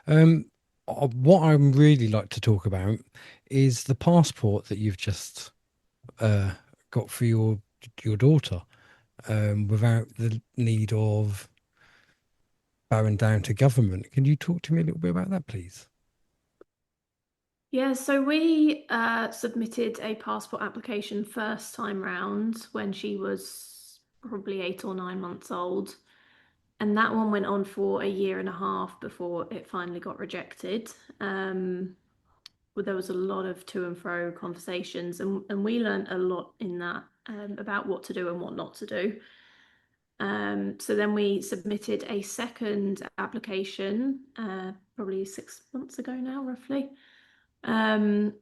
Um, what I really like to talk about is the passport that you've just uh, got for your daughter, without the need of bowing down to government. Can you talk to me a little bit about that, please? Yeah, so we submitted a passport application first time round when she was probably 8 or 9 months old. And that one went on for a year and a half before it finally got rejected. Well, there was a lot of to and fro conversations, and we learned a lot in that about what to do and what not to do. So then we submitted a second application, probably 6 months ago now, roughly. Um,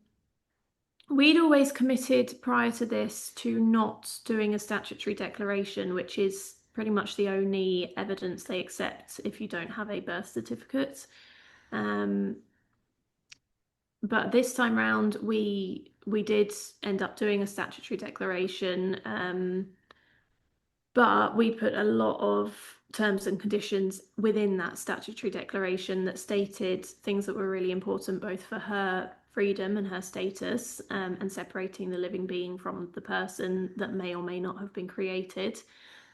We'd always committed prior to this to not doing a statutory declaration, which is pretty much the only evidence they accept if you don't have a birth certificate. Um, but this time round, we did end up doing a statutory declaration, but we put a lot of terms and conditions within that statutory declaration that stated things that were really important both for her freedom and her status, and separating the living being from the person that may or may not have been created,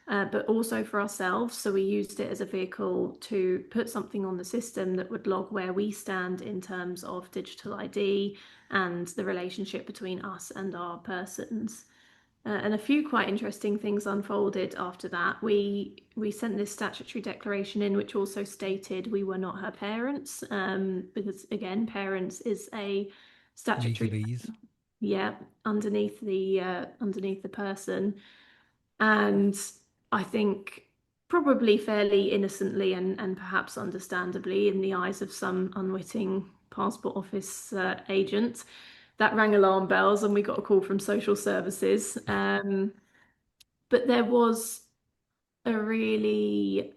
but also for ourselves. So we used it as a vehicle to put something on the system that would log where we stand in terms of digital ID and the relationship between us and our persons. And a few quite interesting things unfolded after that. We sent this statutory declaration in, which also stated we were not her parents, because again, parents is a statutory, Legalese. yeah, underneath the person. And I think probably fairly innocently and perhaps understandably in the eyes of some unwitting passport office agent, that rang alarm bells and we got a call from social services. But there was a really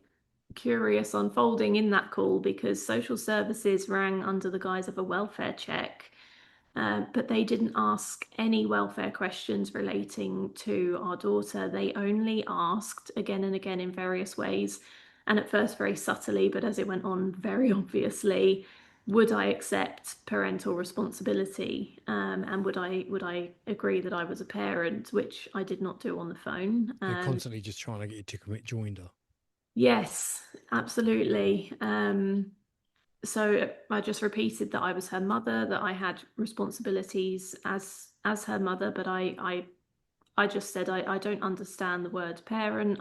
curious unfolding in that call because social services rang under the guise of a welfare check, but they didn't ask any welfare questions relating to our daughter. They only asked again and again in various ways, and at first very subtly, but as it went on, very obviously, would I accept parental responsibility? And would I agree that I was a parent, which I did not do on the phone. They're constantly just trying to get you to commit joinder. Yes, absolutely. So I just repeated that I was her mother, that I had responsibilities as her mother, but I just said I don't understand the word parent.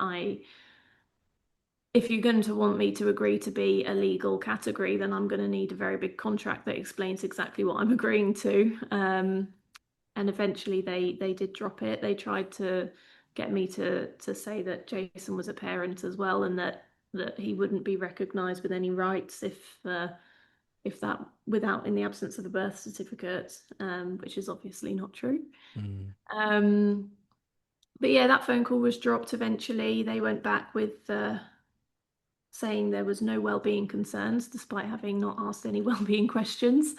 If you're going to want me to agree to be a legal category, then I'm going to need a very big contract that explains exactly what I'm agreeing to. And eventually they did drop it. They tried to get me to say that Jason was a parent as well, and that he wouldn't be recognised with any rights if that without in the absence of a birth certificate, which is obviously not true. Mm. Um, but yeah, that phone call was dropped eventually. They went back with saying there was no well-being concerns, despite having not asked any well-being questions.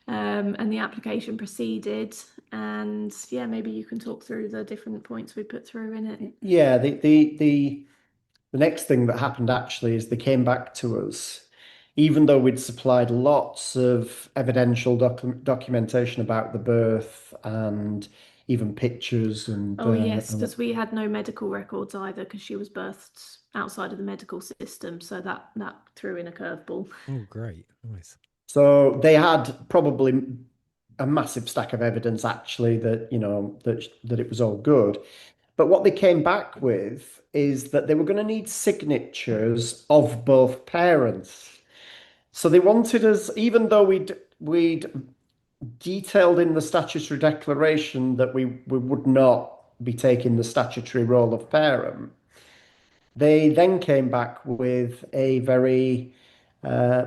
And the application proceeded. And yeah, maybe you can talk through the different points we put through in it. Yeah, the next thing that happened actually is they came back to us, even though we'd supplied lots of evidential documentation about the birth and even pictures Oh yes, and because we had no medical records either, because she was birthed outside of the medical system, so that threw in a curveball. Oh, great. Nice. so they had probably a massive stack of evidence actually that that it was all good. But what they came back with is that they were going to need signatures of both parents. So they wanted us, even though we'd detailed in the statutory declaration that we would not be taking the statutory role of parent, they then came back with a very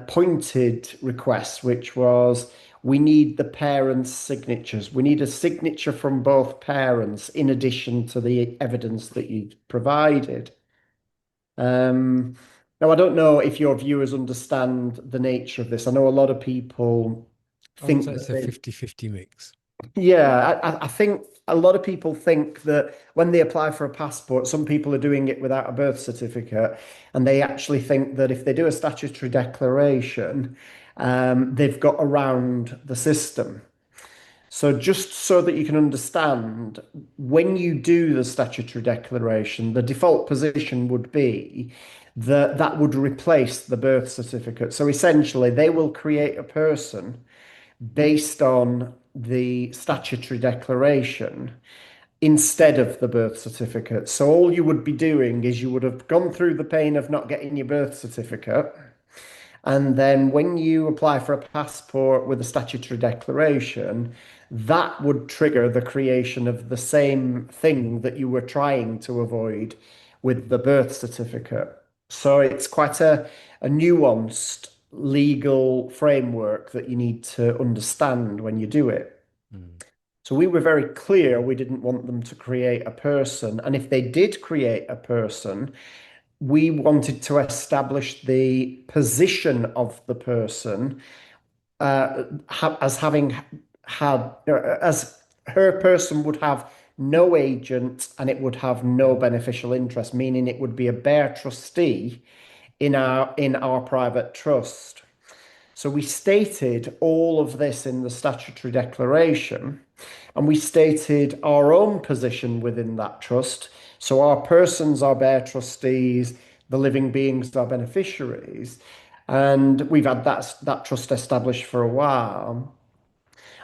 pointed request, which was we need the parents' signatures. We need a signature from both parents in addition to the evidence that you provided. Um, Now, I don't know if your viewers understand the nature of this. I know a lot of people I would think say that it's a they, 50-50 mix. yeah, I think a lot of people think that when they apply for a passport, some people are doing it without a birth certificate, and they actually think that if they do a statutory declaration, they've got around the system. So, just so that you can understand, when you do the statutory declaration, the default position would be that that would replace the birth certificate. So, essentially, they will create a person based on the statutory declaration instead of the birth certificate. So, all you would be doing is you would have gone through the pain of not getting your birth certificate. And then when you apply for a passport with a statutory declaration, that would trigger the creation of the same thing that you were trying to avoid with the birth certificate. So it's quite a nuanced legal framework that you need to understand when you do it. Mm. So we were very clear we didn't want them to create a person. And if they did create a person, we wanted to establish the position of the person as having had, as her person would have no agent and it would have no beneficial interest, meaning it would be a bare trustee in our private trust. So we stated all of this in the statutory declaration, and we stated our own position within that trust. So our persons are bare trustees, the living beings are beneficiaries, and we've had that trust established for a while.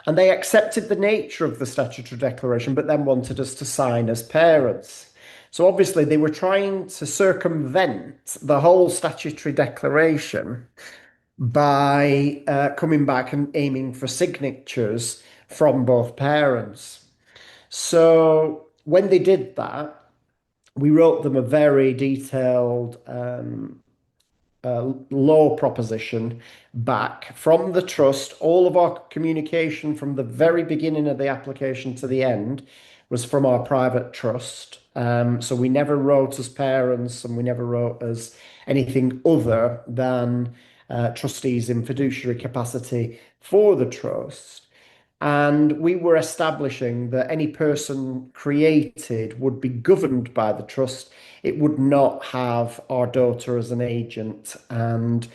And they accepted the nature of the statutory declaration, but then wanted us to sign as parents. So obviously they were trying to circumvent the whole statutory declaration by coming back and aiming for signatures from both parents. So when they did that, we wrote them a very detailed law proposition back from the trust. All of our communication from the very beginning of the application to the end was from our private trust. So we never wrote as parents and we never wrote as anything other than trustees in fiduciary capacity for the trust. And we were establishing that any person created would be governed by the trust. It would not have our daughter as an agent, and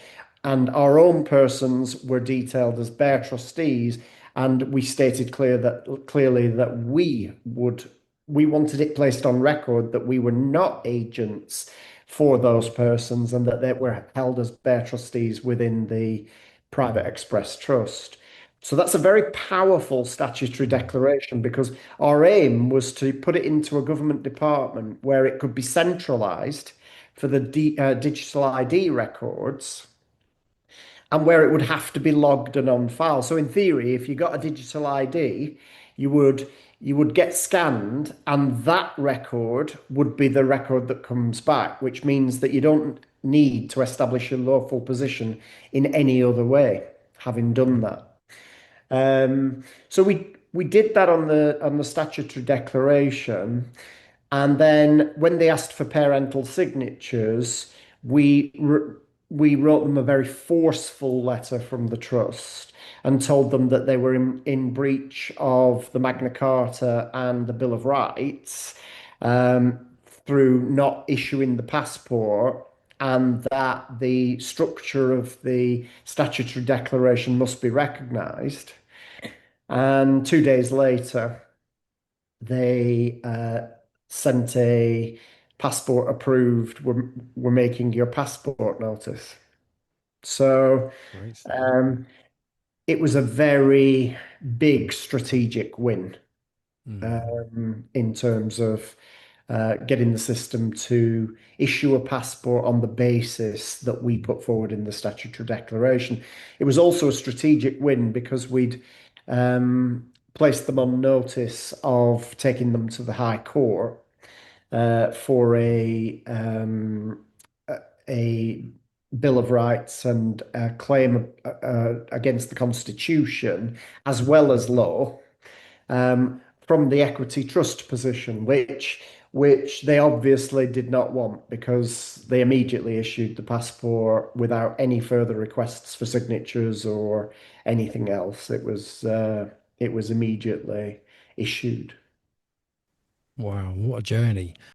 our own persons were detailed as bare trustees. And we stated clearly that we wanted it placed on record that we were not agents for those persons and that they were held as bare trustees within the private express trust. So that's a very powerful statutory Mm. declaration because our aim was to put it into a government department where it could be centralized for the digital ID records and where it would have to be logged and on file. So in theory, if you got a digital ID, you would you would get scanned and that record would be the record that comes back, which means that you don't need to establish your lawful position in any other way, having done Okay. that. So we did that on the statutory declaration, and then when they asked for parental signatures, we wrote them a very forceful letter from the trust and told them that they were in breach of the Magna Carta and the Bill of Rights um, through not issuing the passport, and that the structure of the statutory declaration must be recognised. And 2 days later, they sent a passport approved. We're making your passport notice. So Great stuff. um, it was a very big strategic win Mm. in terms of getting the system to issue a passport on the basis that we put forward in the statutory declaration. It was also a strategic win because we'd placed them on notice of taking them to the High Court for a Bill of Rights and a claim against the Constitution as well as law from the equity trust position, which they obviously did not want because they immediately issued the passport without any further requests for signatures or anything else. It was immediately issued. Wow, what a journey.